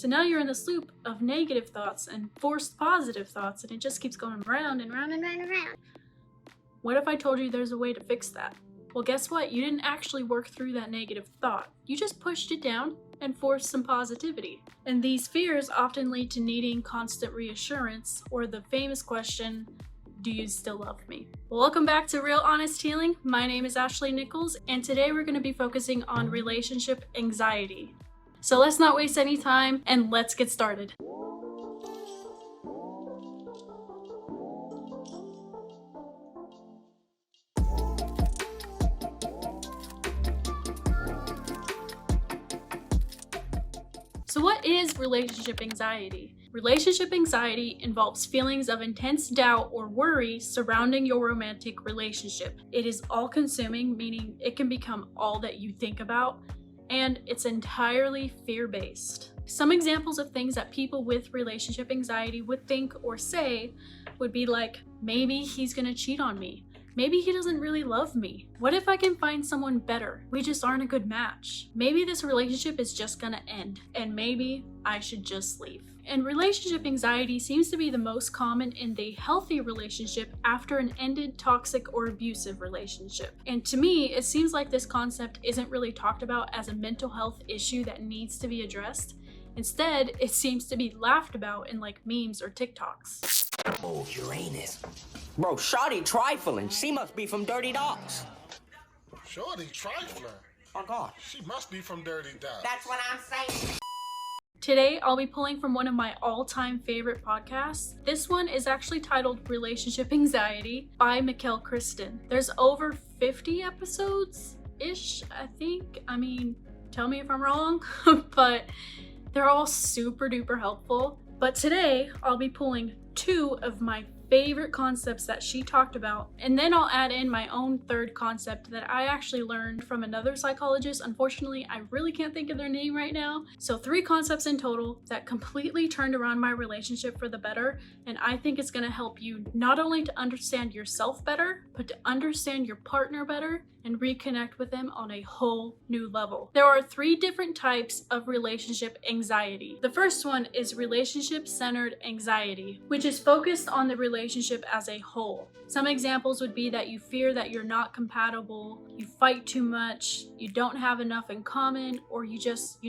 So now you're in this loop of negative thoughts and forced positive thoughts, and it just keeps going round and round and round and round. What if I told you there's a way to fix that? Well, guess what? You didn't actually work through that negative thought. You just pushed it down and forced some positivity. And these fears often lead to needing constant reassurance, or the famous question, do you still love me? Well, welcome back to Real Honest Healing. My name is Ashley Nichols, and today we're going to be focusing on relationship anxiety. So let's not waste any time and let's get started. So what is relationship anxiety? Relationship anxiety involves feelings of intense doubt or worry surrounding your romantic relationship. It is all-consuming, meaning it can become all that you think about, and it's entirely fear-based. Some examples of things that people with relationship anxiety would think or say would be like, maybe he's gonna cheat on me. Maybe he doesn't really love me. What if I can find someone better? We just aren't a good match. Maybe this relationship is just gonna end, and maybe I should just leave. And relationship anxiety seems to be the most common in the healthy relationship after an ended toxic or abusive relationship. And to me, it seems like this concept isn't really talked about as a mental health issue that needs to be addressed. Instead, it seems to be laughed about in like memes or TikToks. Oh, Uranus. Bro, shawty trifling. She must be from Dirty Dogs. Shorty trifling? Oh, God. She must be from Dirty Dogs. That's what I'm saying. Today, I'll be pulling from one of my all-time favorite podcasts. This one is actually titled Relationship Anxiety by Mikkel Kristen. There's over 50 episodes-ish, I think. I mean, tell me if I'm wrong, but they're all super duper helpful. But today, I'll be pulling two of my favorite concepts that she talked about, and then I'll add in my own third concept that I actually learned from another psychologist. Unfortunately, I really can't think of their name right now. So 3 concepts in total that completely turned around my relationship for the better, and I think it's going to help you not only to understand yourself better, but to understand your partner better and reconnect with them on a whole new level. There are 3 different types of relationship anxiety. The first one is relationship-centered anxiety, which is focused on the relationship as a whole. Some examples would be that you fear that you're not compatible, you fight too much, you don't have enough in common, or you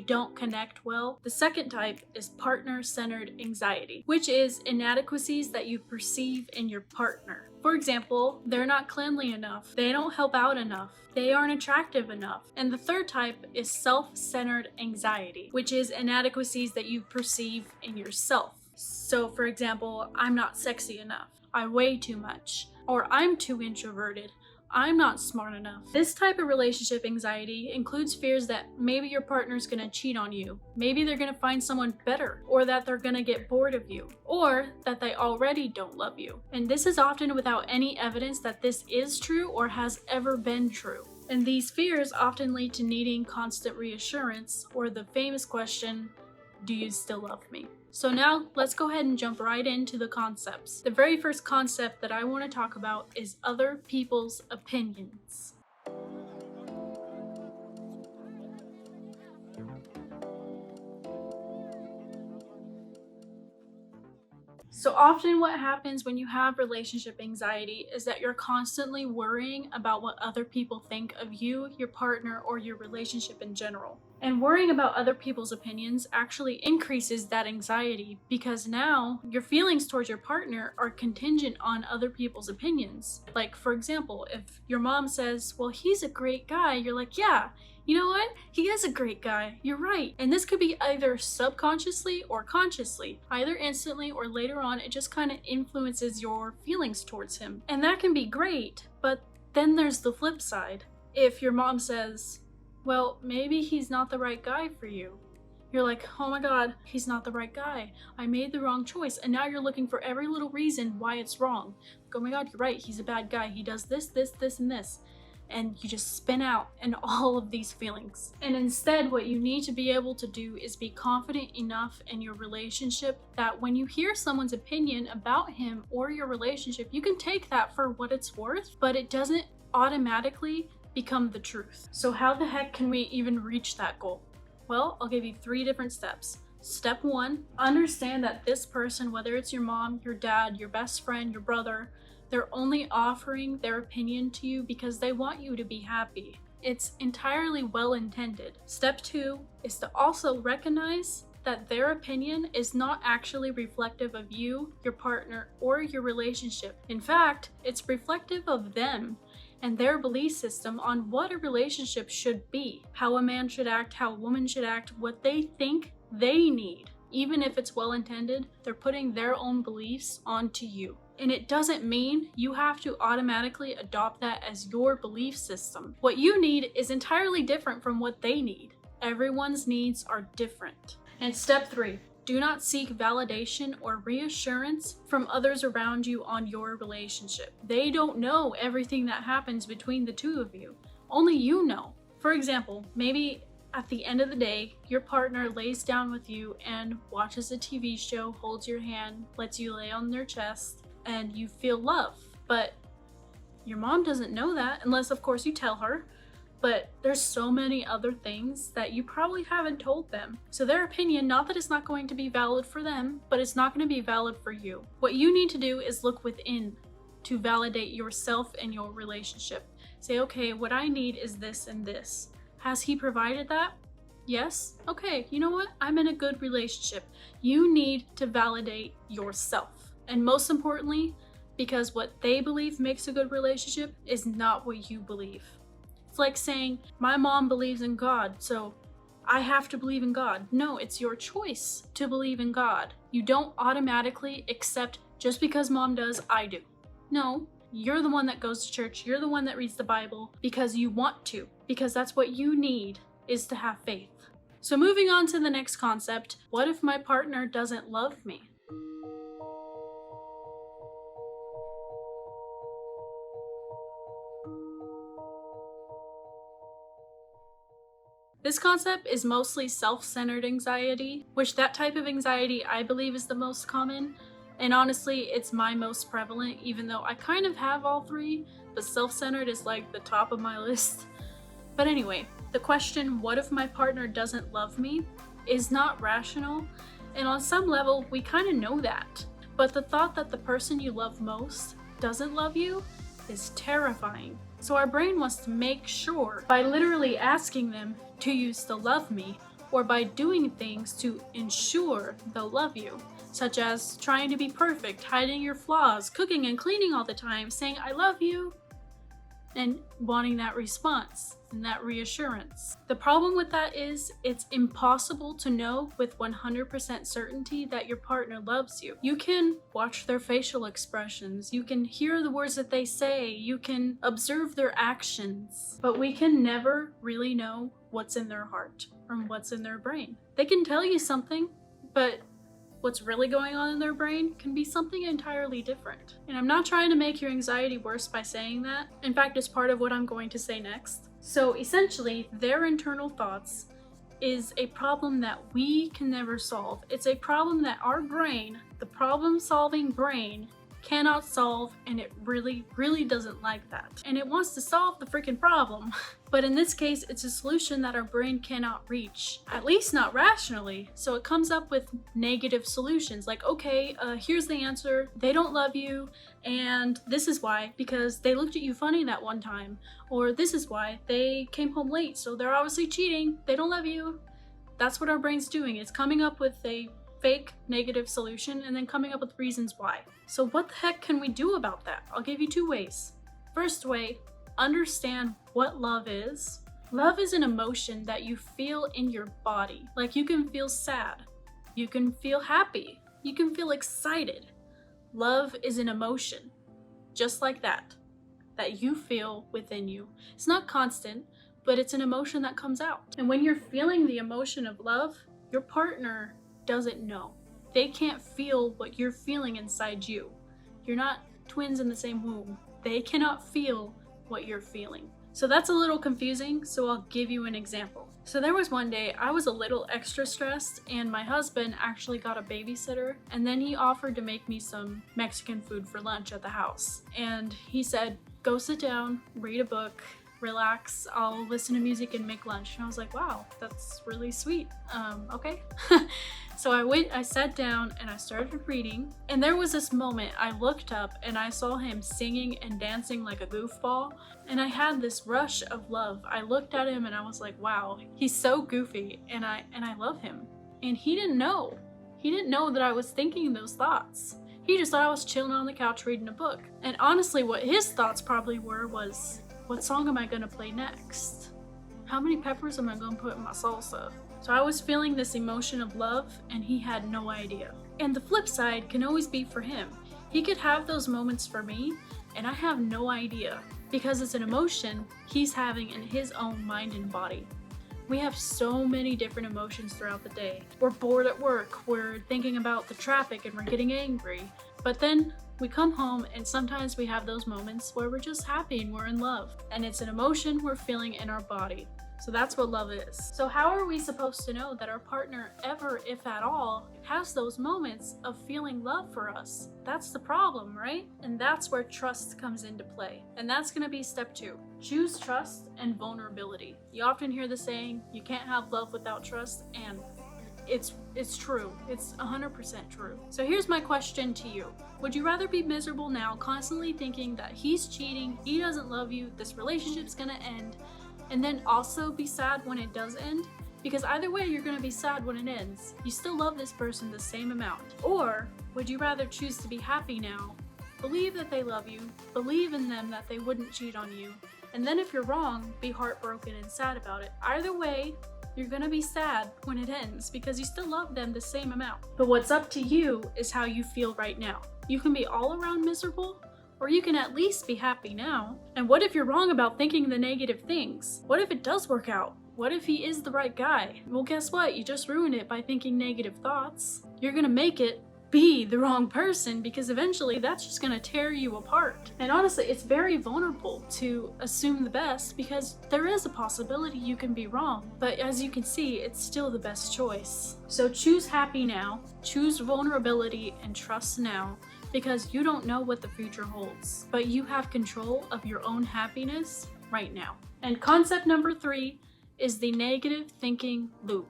don't connect well. The second type is partner-centered anxiety, which is inadequacies that you perceive in your partner. For example, they're not cleanly enough, they don't help out enough, they aren't attractive enough. And the third type is self-centered anxiety, which is inadequacies that you perceive in yourself. So for example, I'm not sexy enough, I weigh too much, or I'm too introverted, I'm not smart enough. This type of relationship anxiety includes fears that maybe your partner's gonna cheat on you, maybe they're gonna find someone better, or that they're gonna get bored of you, or that they already don't love you. And this is often without any evidence that this is true or has ever been true. And these fears often lead to needing constant reassurance, or the famous question, do you still love me? So now let's go ahead and jump right into the concepts. The very first concept that I want to talk about is other people's opinions. So often what happens when you have relationship anxiety is that you're constantly worrying about what other people think of you, your partner, or your relationship in general. And worrying about other people's opinions actually increases that anxiety, because now your feelings towards your partner are contingent on other people's opinions. Like, for example, if your mom says, well, he's a great guy, you're like, yeah, you know what? He is a great guy. You're right. And this could be either subconsciously or consciously, either instantly or later on. It just kind of influences your feelings towards him. And that can be great, but then there's the flip side. If your mom says, well, maybe he's not the right guy for you, you're like, oh my God, he's not the right guy. I made the wrong choice. And now you're looking for every little reason why it's wrong. Like, oh my God, you're right. He's a bad guy. He does this, this, this, and this. And you just spin out in all of these feelings. And instead, what you need to be able to do is be confident enough in your relationship that when you hear someone's opinion about him or your relationship, you can take that for what it's worth, but it doesn't automatically become the truth. So how the heck can we even reach that goal? Well, I'll give you 3 different steps. Step 1, understand that this person, whether it's your mom, your dad, your best friend, your brother, they're only offering their opinion to you because they want you to be happy. It's entirely well intended. Step 2 is to also recognize that their opinion is not actually reflective of you, your partner, or your relationship. In fact, it's reflective of them and their belief system on what a relationship should be, how a man should act, how a woman should act, what they think they need. Even if it's well intended, they're putting their own beliefs onto you. And it doesn't mean you have to automatically adopt that as your belief system. What you need is entirely different from what they need. Everyone's needs are different. And step 3, do not seek validation or reassurance from others around you on your relationship. They don't know everything that happens between the two of you. Only you know. For example, maybe at the end of the day, your partner lays down with you and watches a TV show, holds your hand, lets you lay on their chest, and you feel love. But your mom doesn't know that, unless of course you tell her. But there's so many other things that you probably haven't told them. So their opinion, not that it's not going to be valid for them, but it's not going to be valid for you. What you need to do is look within to validate yourself and your relationship. Say, okay, what I need is this and this. Has he provided that? Yes? Okay, you know what? I'm in a good relationship. You need to validate yourself. And most importantly, because what they believe makes a good relationship is not what you believe. It's like saying, my mom believes in God, so I have to believe in God. No, it's your choice to believe in God. You don't automatically accept just because mom does, I do. No, you're the one that goes to church. You're the one that reads the Bible because you want to, because that's what you need, is to have faith. So moving on to the next concept, what if my partner doesn't love me? This concept is mostly self-centered anxiety, which that type of anxiety I believe is the most common. And honestly, it's my most prevalent, even though I kind of have all three, but self-centered is like the top of my list. But anyway, the question, what if my partner doesn't love me, is not rational. And on some level, we kind of know that. But the thought that the person you love most doesn't love you is terrifying. So our brain wants to make sure by literally asking them, do you still love me? Or by doing things to ensure they'll love you, such as trying to be perfect, hiding your flaws, cooking and cleaning all the time, saying I love you, and wanting that response and that reassurance. The problem with that is it's impossible to know with 100% certainty that your partner loves you. You can watch their facial expressions, you can hear the words that they say, you can observe their actions, but we can never really know what's in their heart or what's in their brain. They can tell you something, but what's really going on in their brain can be something entirely different. And I'm not trying to make your anxiety worse by saying that. In fact, it's part of what I'm going to say next. So essentially, their internal thoughts is a problem that we can never solve. It's a problem that our brain, the problem-solving brain, cannot solve, and it really doesn't like that. And it wants to solve the freaking problem. But in this case, it's a solution that our brain cannot reach, at least not rationally. So it comes up with negative solutions like, okay, here's the answer. They don't love you, and this is why, because they looked at you funny that one time. Or this is why, they came home late, so they're obviously cheating. They don't love you. That's what our brain's doing. It's coming up with a fake negative solution and then coming up with reasons why. So what the heck can we do about that? I'll give you two ways. First way, understand what love is. Love is an emotion that you feel in your body. Like you can feel sad, you can feel happy, you can feel excited. Love is an emotion, just like that you feel within you. It's not constant, but it's an emotion that comes out. And when you're feeling the emotion of love, your partner doesn't know. They can't feel what you're feeling inside you. You're not twins in the same womb. They cannot feel what you're feeling. So that's a little confusing, so I'll give you an example. So there was one day I was a little extra stressed and my husband actually got a babysitter, and then he offered to make me some Mexican food for lunch at the house. And he said, go sit down, read a book, relax, I'll listen to music and make lunch. And I was like, wow, that's really sweet. Okay. So I sat down and I started reading, and there was this moment I looked up and I saw him singing and dancing like a goofball, and I had this rush of love. I looked at him and I was like, wow, he's so goofy, and I love him. And he didn't know. He didn't know that I was thinking those thoughts. He just thought I was chilling on the couch reading a book. And honestly, what his thoughts probably were was, what song am I gonna play next? How many peppers am I gonna put in my salsa? So I was feeling this emotion of love, and he had no idea. And the flip side can always be for him. He could have those moments for me, and I have no idea, because it's an emotion he's having in his own mind and body. We have so many different emotions throughout the day. We're bored at work, we're thinking about the traffic, and we're getting angry. But then we come home, and sometimes we have those moments where we're just happy and we're in love. And it's an emotion we're feeling in our body. So that's what love is. So how are we supposed to know that our partner ever, if at all, has those moments of feeling love for us? That's the problem, right? And that's where trust comes into play. And that's gonna be step 2. Choose trust and vulnerability. You often hear the saying, you can't have love without trust, and it's true. It's 100% true. So here's my question to you. Would you rather be miserable now, constantly thinking that he's cheating, he doesn't love you, this relationship's gonna end, and then also be sad when it does end? Because either way, you're gonna be sad when it ends. You still love this person the same amount. Or would you rather choose to be happy now, believe that they love you, believe in them that they wouldn't cheat on you, and then if you're wrong, be heartbroken and sad about it? Either way, you're gonna be sad when it ends because you still love them the same amount. But what's up to you is how you feel right now. You can be all around miserable, or you can at least be happy now. And what if you're wrong about thinking the negative things? What if it does work out? What if he is the right guy? Well, guess what? You just ruined it by thinking negative thoughts. You're gonna make it be the wrong person, because eventually that's just gonna tear you apart. And honestly, it's very vulnerable to assume the best, because there is a possibility you can be wrong. But as you can see, it's still the best choice. So choose happy now, choose vulnerability, and trust now. Because you don't know what the future holds, but you have control of your own happiness right now. And concept number 3 is the negative thinking loop.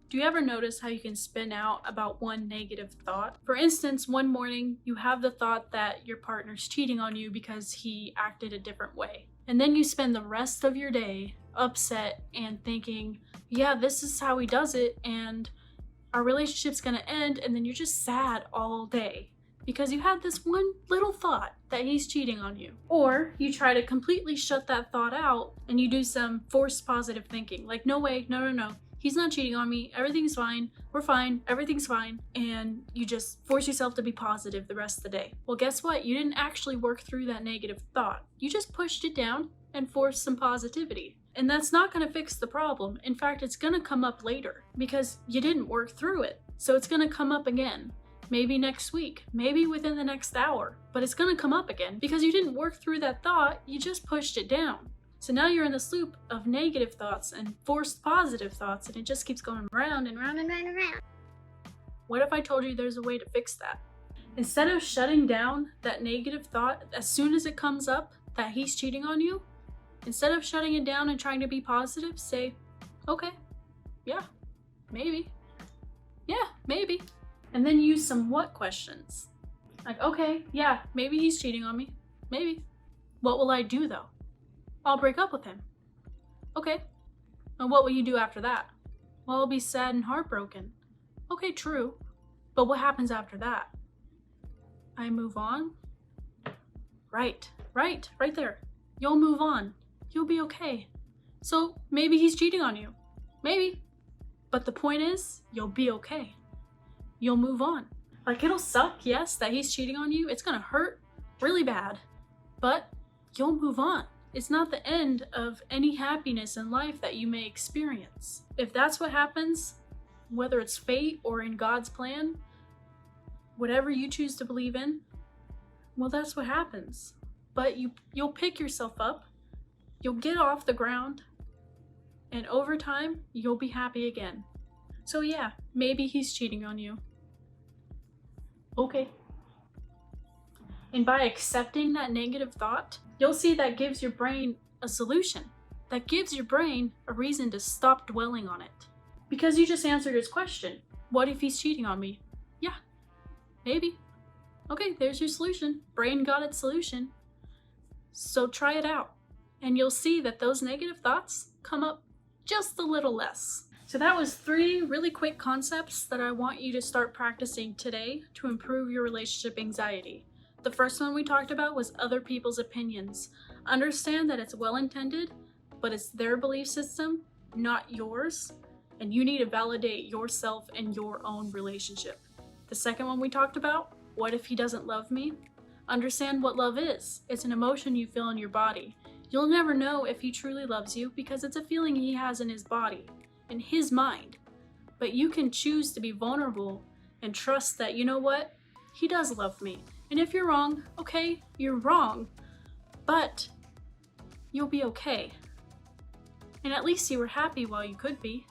Do you ever notice how you can spin out about one negative thought? For instance, one morning you have the thought that your partner's cheating on you because he acted a different way. And then you spend the rest of your day upset and thinking, yeah, this is how he does it, and our relationship's gonna end, and then you're just sad all day because you had this one little thought that he's cheating on you. Or you try to completely shut that thought out and you do some forced positive thinking, like, no way, no, he's not cheating on me, everything's fine, we're fine, everything's fine, and you just force yourself to be positive the rest of the day. Well, guess what? You didn't actually work through that negative thought. You just pushed it down and forced some positivity. And that's not gonna fix the problem. In fact, it's gonna come up later because you didn't work through it. So it's gonna come up again. Maybe next week, maybe within the next hour, but it's gonna come up again because you didn't work through that thought, you just pushed it down. So now you're in this loop of negative thoughts and forced positive thoughts, and it just keeps going round and round and round and round. What if I told you there's a way to fix that? Instead of shutting down that negative thought as soon as it comes up that he's cheating on you, instead of shutting it down and trying to be positive, say, okay, yeah, maybe. Yeah, maybe. And then use some what questions. Like, okay, yeah, maybe he's cheating on me. Maybe. What will I do though? I'll break up with him. Okay. And what will you do after that? Well, I'll be sad and heartbroken. Okay, true. But what happens after that? I move on? Right there. You'll move on. You'll be okay. So maybe he's cheating on you. Maybe. But the point is, you'll be okay. You'll move on. Like, it'll suck, yes, that he's cheating on you. It's gonna hurt really bad. But you'll move on. It's not the end of any happiness in life that you may experience. If that's what happens, whether it's fate or in God's plan, whatever you choose to believe in, well, that's what happens. But you'll pick yourself up, you'll get off the ground, and over time, you'll be happy again. So yeah, maybe he's cheating on you. Okay. And by accepting that negative thought, you'll see that gives your brain a solution. That gives your brain a reason to stop dwelling on it. Because you just answered his question. What if he's cheating on me? Yeah, maybe. Okay, there's your solution. Brain got its solution. So try it out. And you'll see that those negative thoughts come up just a little less. So that was 3 really quick concepts that I want you to start practicing today to improve your relationship anxiety. The first one we talked about was other people's opinions. Understand that it's well-intended, but it's their belief system, not yours, and you need to validate yourself and your own relationship. The second one we talked about, what if he doesn't love me? Understand what love is. It's an emotion you feel in your body. You'll never know if he truly loves you because it's a feeling he has in his body, in his mind. But you can choose to be vulnerable and trust that, you know what? He does love me. And if you're wrong, okay, you're wrong. But you'll be okay. And at least you were happy while you could be.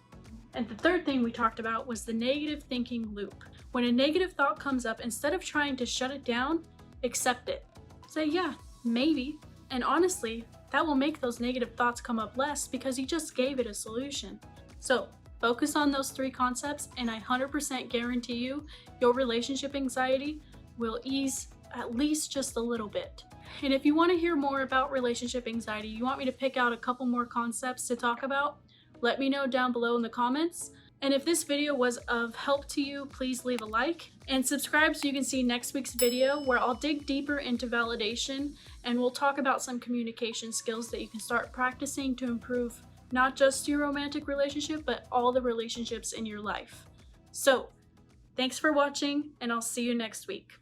And the third thing we talked about was the negative thinking loop. When a negative thought comes up, instead of trying to shut it down, accept it. Say, yeah, maybe. And honestly, that will make those negative thoughts come up less because you just gave it a solution. So focus on those 3 concepts and I 100% guarantee you your relationship anxiety will ease at least just a little bit. And if you want to hear more about relationship anxiety, you want me to pick out a couple more concepts to talk about, let me know down below in the comments. And if this video was of help to you, please leave a like and subscribe so you can see next week's video where I'll dig deeper into validation and we'll talk about some communication skills that you can start practicing to improve not just your romantic relationship, but all the relationships in your life. So, thanks for watching and I'll see you next week.